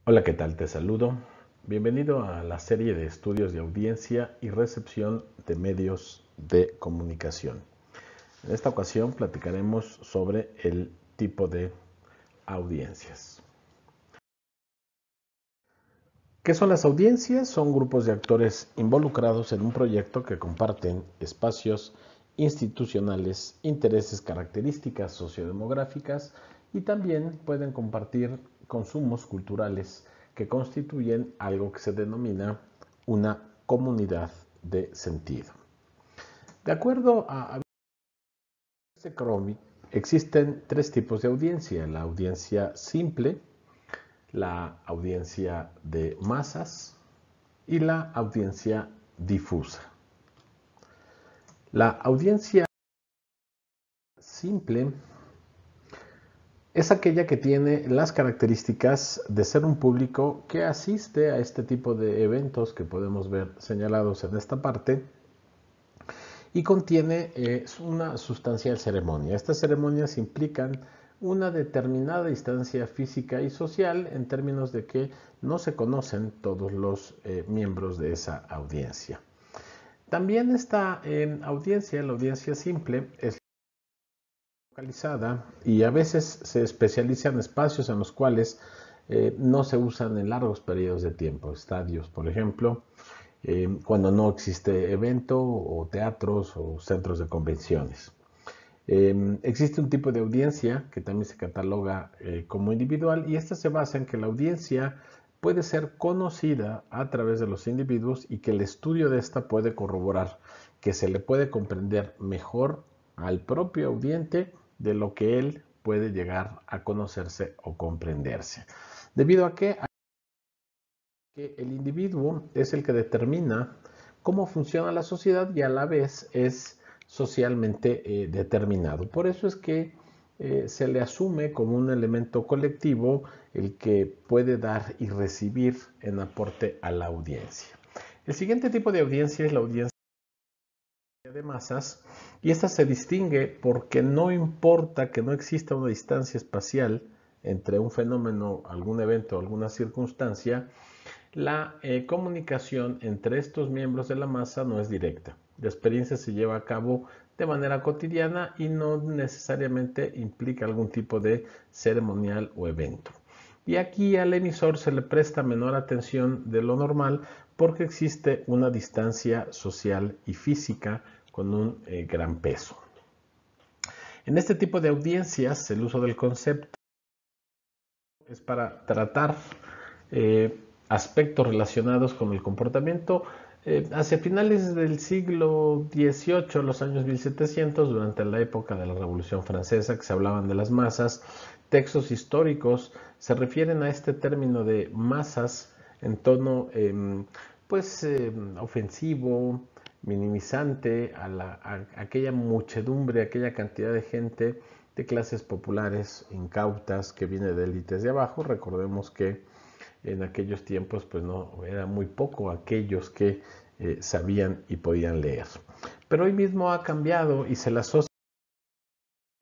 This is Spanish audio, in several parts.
Hola, ¿qué tal? Te saludo. Bienvenido a la serie de estudios de audiencia y recepción de medios de comunicación. En esta ocasión platicaremos sobre el tipo de audiencias. ¿Qué son las audiencias? Son grupos de actores involucrados en un proyecto que comparten espacios institucionales, intereses, características sociodemográficas y también pueden compartir consumos culturales que constituyen algo que se denomina una comunidad de sentido. De acuerdo a Crombie, existen tres tipos de audiencia: la audiencia simple, la audiencia de masas y la audiencia difusa. La audiencia simple es aquella que tiene las características de ser un público que asiste a este tipo de eventos que podemos ver señalados en esta parte y contiene una sustancial ceremonia. Estas ceremonias implican una determinada distancia física y social en términos de que no se conocen todos los miembros de esa audiencia. También esta audiencia, la audiencia simple, es localizada y a veces se especializa en espacios en los cuales no se usan en largos periodos de tiempo, estadios, por ejemplo, cuando no existe evento o teatros o centros de convenciones. Existe un tipo de audiencia que también se cataloga como individual, y esta se basa en que la audiencia puede ser conocida a través de los individuos y que el estudio de esta puede corroborar que se le puede comprender mejor al propio audiente de lo que él puede llegar a conocerse o comprenderse. ¿Debido a qué? Que el individuo es el que determina cómo funciona la sociedad y a la vez es socialmente determinado. Por eso es que se le asume como un elemento colectivo el que puede dar y recibir en aporte a la audiencia. El siguiente tipo de audiencia es la audiencia de masas, y esta se distingue porque no importa que no exista una distancia espacial entre un fenómeno, algún evento, alguna circunstancia, la comunicación entre estos miembros de la masa no es directa. La experiencia se lleva a cabo de manera cotidiana y no necesariamente implica algún tipo de ceremonial o evento. Y aquí al emisor se le presta menor atención de lo normal porque existe una distancia social y física con un gran peso. En este tipo de audiencias, el uso del concepto es para tratar aspectos relacionados con el comportamiento. Hacia finales del siglo XVIII, los años 1700, durante la época de la Revolución Francesa, que se hablaban de las masas, textos históricos se refieren a este término de masas en tono ofensivo, minimizante a aquella muchedumbre, aquella cantidad de gente de clases populares incautas que viene de élites de abajo. Recordemos que en aquellos tiempos pues no era muy poco aquellos que sabían y podían leer. Pero hoy mismo ha cambiado y se la asocia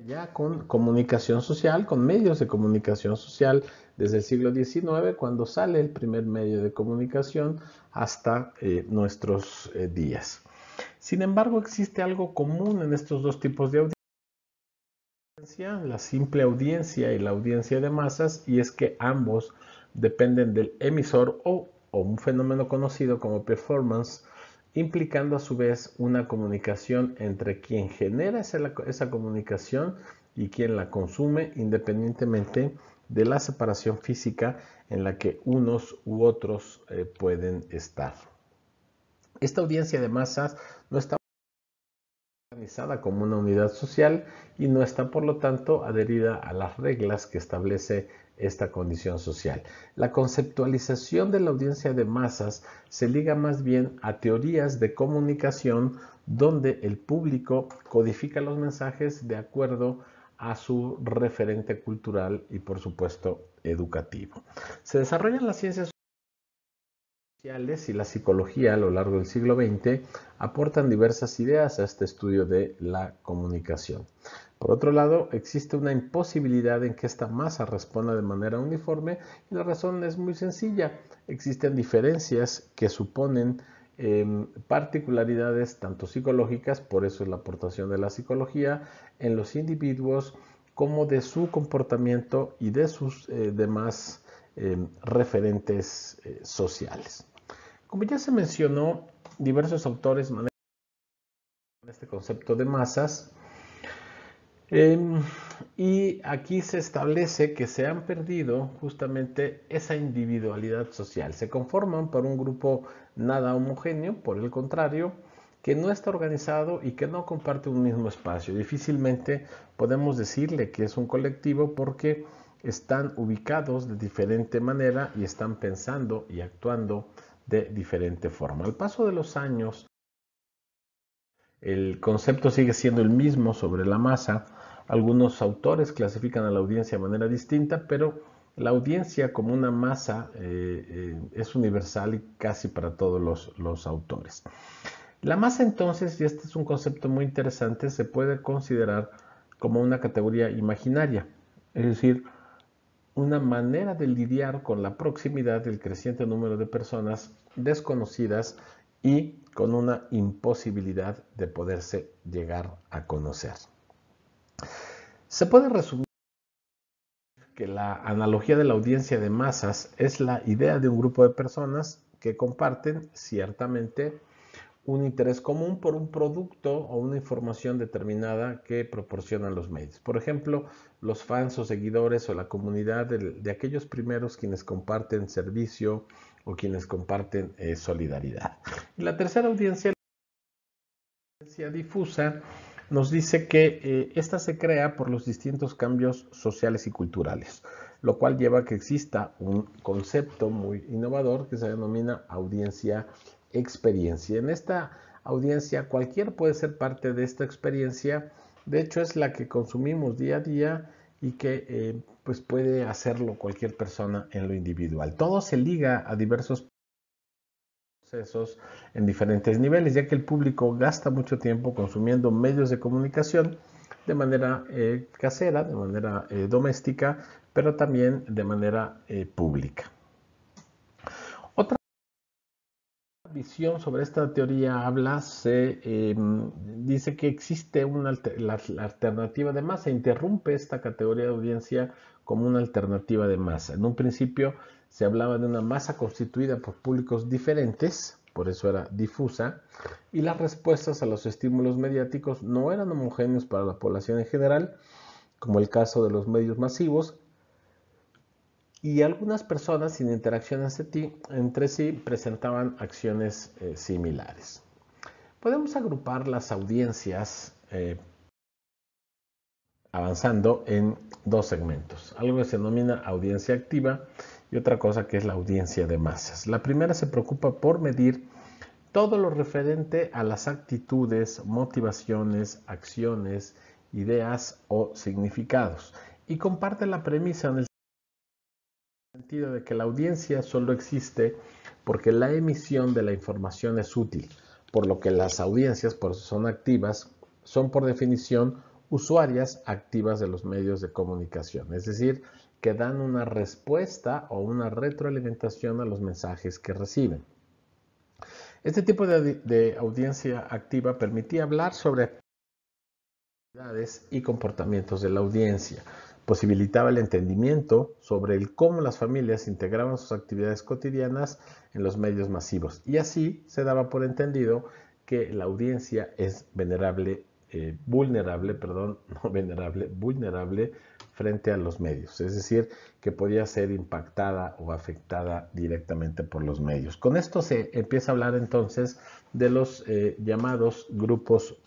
ya con comunicación social, con medios de comunicación social desde el siglo XIX, cuando sale el primer medio de comunicación, hasta nuestros días. Sin embargo, existe algo común en estos dos tipos de audiencia, la simple audiencia y la audiencia de masas, y es que ambos dependen del emisor o un fenómeno conocido como performance, implicando a su vez una comunicación entre quien genera esa comunicación y quien la consume, independientemente de la separación física en la que unos u otros pueden estar. Esta audiencia de masas no está organizada como una unidad social y no está, por lo tanto, adherida a las reglas que establece esta condición social. La conceptualización de la audiencia de masas se liga más bien a teorías de comunicación donde el público codifica los mensajes de acuerdo a su referente cultural y, por supuesto, educativo. Se desarrollan las ciencias y la psicología a lo largo del siglo XX aportan diversas ideas a este estudio de la comunicación. Por otro lado, existe una imposibilidad en que esta masa responda de manera uniforme y la razón es muy sencilla. Existen diferencias que suponen particularidades tanto psicológicas, por eso es la aportación de la psicología, en los individuos como de su comportamiento y de sus demás referentes sociales. Como ya se mencionó, diversos autores manejan este concepto de masas. Y aquí se establece que se han perdido justamente esa individualidad social. Se conforman por un grupo nada homogéneo, por el contrario, que no está organizado y que no comparte un mismo espacio. Difícilmente podemos decirle que es un colectivo porque están ubicados de diferente manera y están pensando y actuando de diferente forma. Al paso de los años, el concepto sigue siendo el mismo sobre la masa. Algunos autores clasifican a la audiencia de manera distinta, pero la audiencia como una masa es universal y casi para todos los autores. La masa entonces, y este es un concepto muy interesante, se puede considerar como una categoría imaginaria, es decir, una manera de lidiar con la proximidad del creciente número de personas desconocidas y con una imposibilidad de poderse llegar a conocer. Se puede resumir que la analogía de la audiencia de masas es la idea de un grupo de personas que comparten ciertamente un interés común por un producto o una información determinada que proporcionan los medios. Por ejemplo, los fans o seguidores o la comunidad de aquellos primeros quienes comparten servicio o quienes comparten solidaridad. Y la tercera audiencia, la audiencia difusa, nos dice que esta se crea por los distintos cambios sociales y culturales, lo cual lleva a que exista un concepto muy innovador que se denomina audiencia experiencia. En esta audiencia cualquiera puede ser parte de esta experiencia, de hecho es la que consumimos día a día y que pues puede hacerlo cualquier persona en lo individual. Todo se liga a diversos procesos en diferentes niveles, ya que el público gasta mucho tiempo consumiendo medios de comunicación de manera casera, de manera doméstica, pero también de manera pública. Otra visión sobre esta teoría habla, dice que existe la alternativa de masa, interrumpe esta categoría de audiencia como una alternativa de masa. En un principio se hablaba de una masa constituida por públicos diferentes, por eso era difusa, y las respuestas a los estímulos mediáticos no eran homogéneos para la población en general, como el caso de los medios masivos, y algunas personas sin interacción entre sí presentaban acciones similares. Podemos agrupar las audiencias avanzando en dos segmentos, algo que se denomina audiencia activa y otra cosa que es la audiencia de masas. La primera se preocupa por medir todo lo referente a las actitudes, motivaciones, acciones, ideas o significados y comparte la premisa en el sentido de que la audiencia solo existe porque la emisión de la información es útil, por lo que las audiencias, por eso son activas, son por definición usuarias activas de los medios de comunicación, es decir, que dan una respuesta o una retroalimentación a los mensajes que reciben. Este tipo de audiencia activa permitía hablar sobre actividades y comportamientos de la audiencia. Posibilitaba el entendimiento sobre el cómo las familias integraban sus actividades cotidianas en los medios masivos. Y así se daba por entendido que la audiencia es vulnerable frente a los medios. Es decir, que podía ser impactada o afectada directamente por los medios. Con esto se empieza a hablar entonces de los llamados grupos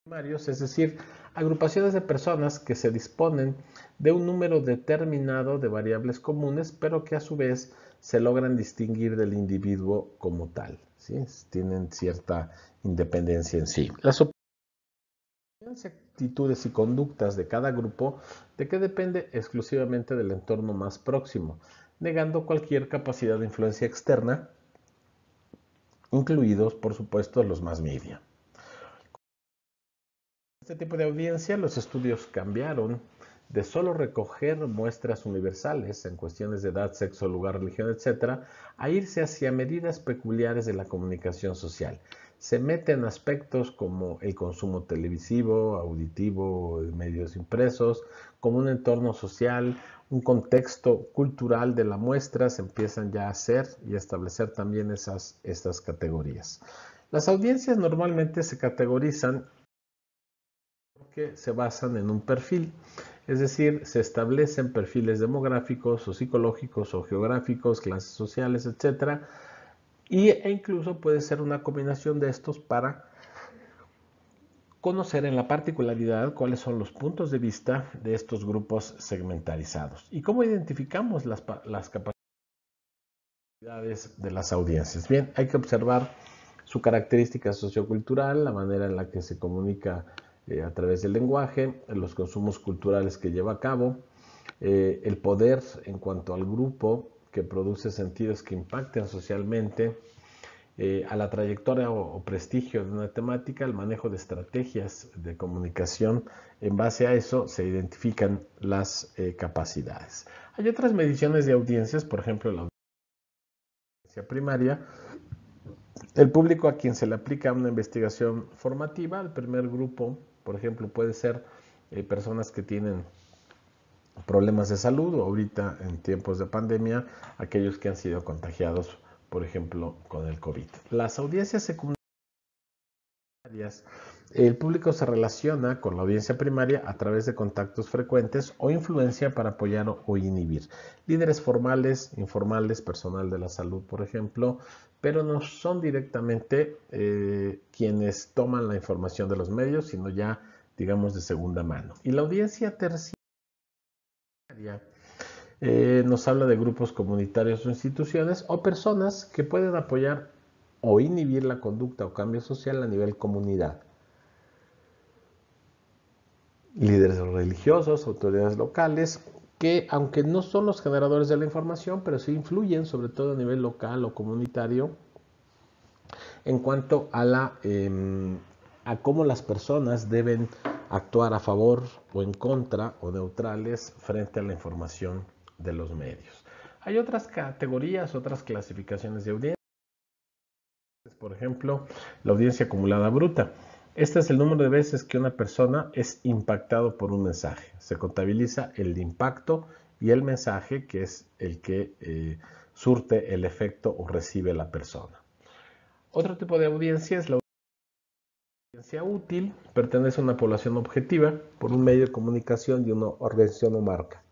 primarios, es decir, agrupaciones de personas que se disponen de un número determinado de variables comunes, pero que a su vez se logran distinguir del individuo como tal, ¿sí? Tienen cierta independencia en sí. Las opiniones, actitudes y conductas de cada grupo, ¿de qué depende? Exclusivamente del entorno más próximo, negando cualquier capacidad de influencia externa, incluidos, por supuesto, los más media. Este tipo de audiencia, los estudios cambiaron de solo recoger muestras universales en cuestiones de edad, sexo, lugar, religión, etcétera, a irse hacia medidas peculiares de la comunicación social. Se meten aspectos como el consumo televisivo, auditivo, medios impresos, como un entorno social, un contexto cultural de la muestra, se empiezan ya a hacer y a establecer también estas categorías. Las audiencias normalmente se categorizan porque se basan en un perfil, es decir, se establecen perfiles demográficos o psicológicos o geográficos, clases sociales, etcétera, e incluso puede ser una combinación de estos para conocer en la particularidad cuáles son los puntos de vista de estos grupos segmentarizados y cómo identificamos las capacidades de las audiencias. Bien, hay que observar su característica sociocultural, la manera en la que se comunica a través del lenguaje, los consumos culturales que lleva a cabo, el poder en cuanto al grupo que produce sentidos que impacten socialmente, a la trayectoria o prestigio de una temática, el manejo de estrategias de comunicación. En base a eso se identifican las capacidades. Hay otras mediciones de audiencias, por ejemplo, la audiencia primaria, el público a quien se le aplica una investigación formativa. El primer grupo, por ejemplo, puede ser personas que tienen problemas de salud, o ahorita en tiempos de pandemia, aquellos que han sido contagiados, por ejemplo, con el COVID. Las audiencias secundarias, el público se relaciona con la audiencia primaria a través de contactos frecuentes o influencia para apoyar o inhibir. Líderes formales, informales, personal de la salud, por ejemplo, pero no son directamente quienes toman la información de los medios, sino ya, digamos, de segunda mano. Y la audiencia terciaria nos habla de grupos comunitarios o instituciones o personas que pueden apoyar o inhibir la conducta o cambio social a nivel comunidad. Líderes religiosos, autoridades locales, que aunque no son los generadores de la información, pero sí influyen sobre todo a nivel local o comunitario en cuanto a cómo las personas deben actuar a favor o en contra o neutrales frente a la información de los medios. Hay otras categorías, otras clasificaciones de audiencia. Por ejemplo, la audiencia acumulada bruta. Este es el número de veces que una persona es impactado por un mensaje. Se contabiliza el impacto y el mensaje, que es el que surte el efecto o recibe la persona. Otro tipo de audiencia es la audiencia útil. Pertenece a una población objetiva por un medio de comunicación de una organización o marca.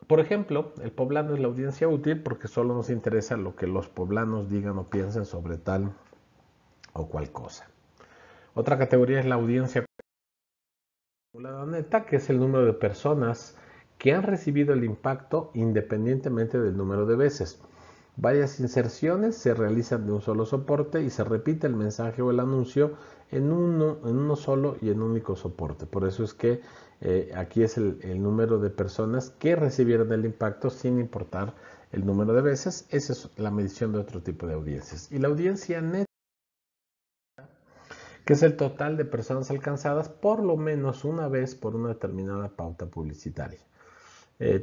Por ejemplo, el poblano es la audiencia útil porque solo nos interesa lo que los poblanos digan o piensen sobre tal o cual cosa. Otra categoría es la audiencia acumulada neta, que es el número de personas que han recibido el impacto independientemente del número de veces. Varias inserciones se realizan de un solo soporte y se repite el mensaje o el anuncio en uno solo y en un único soporte. Por eso es que aquí es el número de personas que recibieron el impacto sin importar el número de veces. Esa es la medición de otro tipo de audiencias. Y la audiencia neta, que es el total de personas alcanzadas por lo menos una vez por una determinada pauta publicitaria.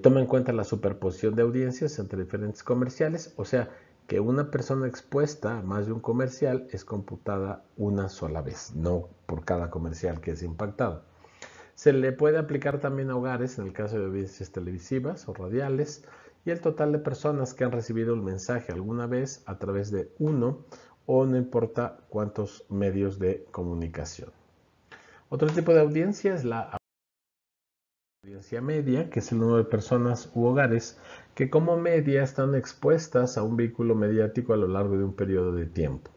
Toma en cuenta la superposición de audiencias entre diferentes comerciales, o sea, que una persona expuesta a más de un comercial es computada una sola vez, no por cada comercial que es impactado. Se le puede aplicar también a hogares en el caso de audiencias televisivas o radiales, y el total de personas que han recibido el mensaje alguna vez a través de uno o no importa cuántos medios de comunicación. Otro tipo de audiencia es la audiencia media, que es el número de personas u hogares que como media están expuestas a un vehículo mediático a lo largo de un periodo de tiempo.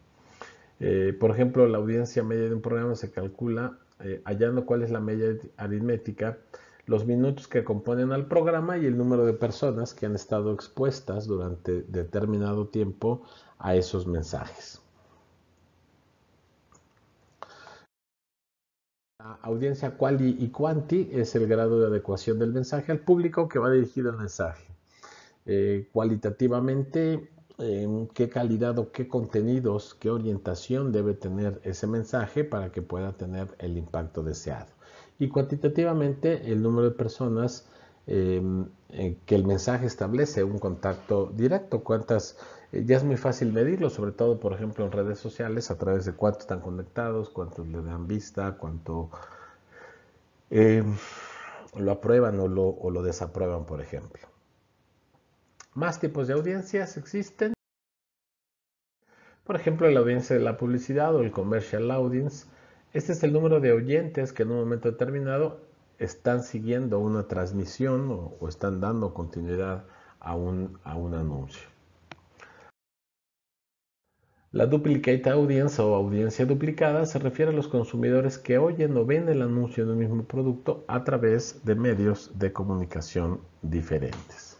Por ejemplo, la audiencia media de un programa se calcula hallando cuál es la media aritmética, los minutos que componen al programa y el número de personas que han estado expuestas durante determinado tiempo a esos mensajes. La audiencia quali y quanti es el grado de adecuación del mensaje al público que va dirigido al mensaje. Cualitativamente qué calidad o qué contenidos, qué orientación debe tener ese mensaje para que pueda tener el impacto deseado. Y cuantitativamente el número de personas que el mensaje establece un contacto directo, ya es muy fácil medirlo, sobre todo por ejemplo en redes sociales, a través de cuántos están conectados, cuántos le dan vista, cuánto eh, lo aprueban o lo desaprueban, por ejemplo. Más tipos de audiencias existen. Por ejemplo, la audiencia de la publicidad o el commercial audience. Este es el número de oyentes que en un momento determinado están siguiendo una transmisión o están dando continuidad a un anuncio. La duplicate audience o audiencia duplicada se refiere a los consumidores que oyen o ven el anuncio de un mismo producto a través de medios de comunicación diferentes.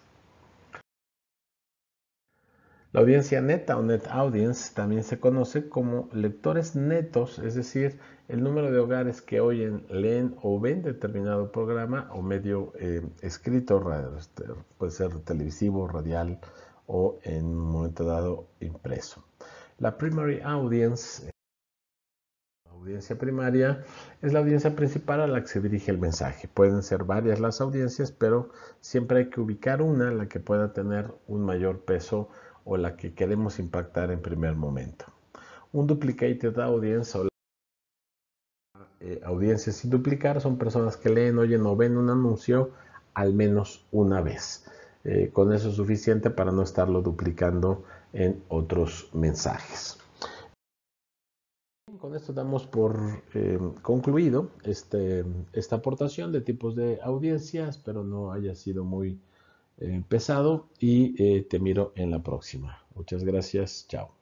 La audiencia neta o net audience también se conoce como lectores netos, es decir, el número de hogares que oyen, leen o ven determinado programa o medio escrito, puede ser televisivo, radial o en un momento dado impreso. La primary audience, la audiencia primaria, es la audiencia principal a la que se dirige el mensaje. Pueden ser varias las audiencias, pero siempre hay que ubicar una, la que pueda tener un mayor peso o la que queremos impactar en primer momento. Un duplicated audience o audiencia sin duplicar son personas que leen, oyen o ven un anuncio al menos una vez. Con eso es suficiente para no estarlo duplicando en otros mensajes. Con esto damos por concluido esta aportación de tipos de audiencia. Espero no haya sido muy pesado y te miro en la próxima. Muchas gracias. Chao.